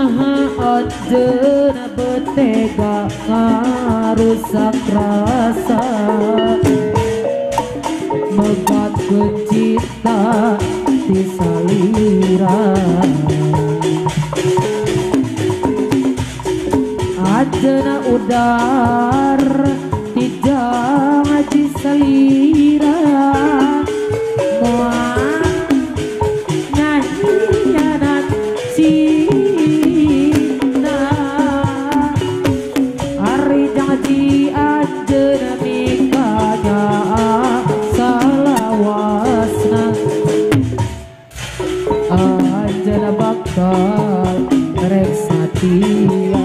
Anjeuna betega ngarusak rasa megat kecinta di salira Anjeuna udar tidak ngaji salira moal nyanyianan cinta hari janji Anjeuna mikanya salawasna Anjeuna bakal rek satia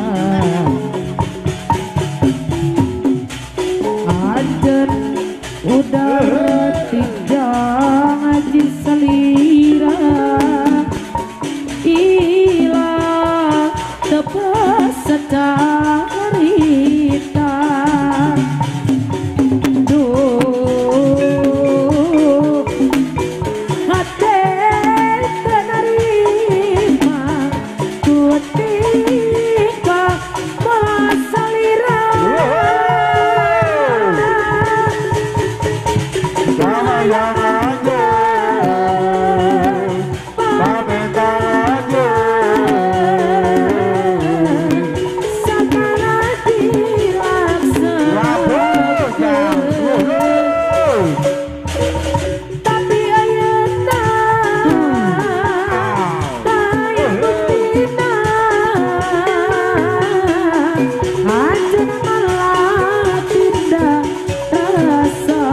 udah tidak ngaji salira ilah tepat secarita duh hati tenarima kutika malah salira yang aja, pamenta aja, sakana dilaksanakan. Tapi ayeuna taya betina, Anjeuna malah tidak rasa.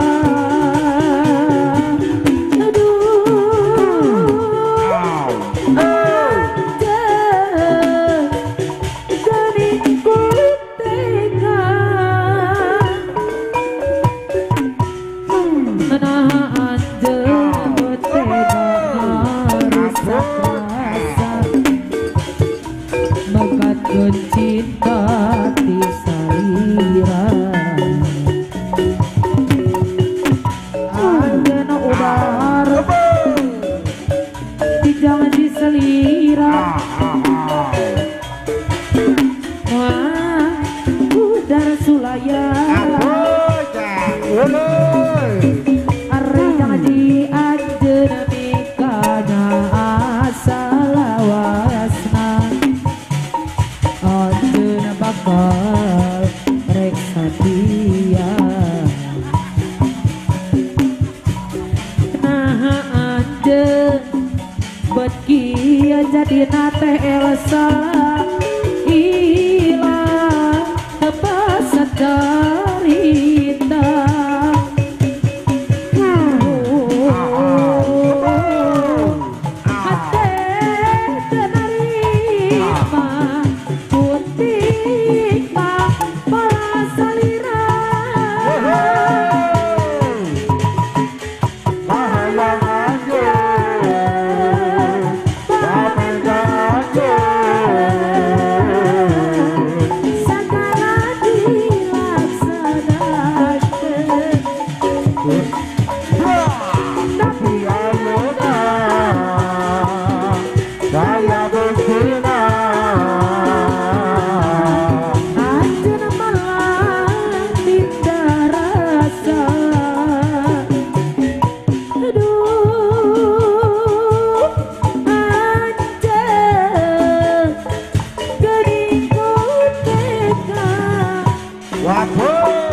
Cinta di salira Anjeuna udar tidak di salira wah udar sulaya are janji Anjeuna mikanya salawasna Anjeuna bakal rek satia nah Anjeun bet kieu jadina teh Elsa ilah tepas sacarita Waduh.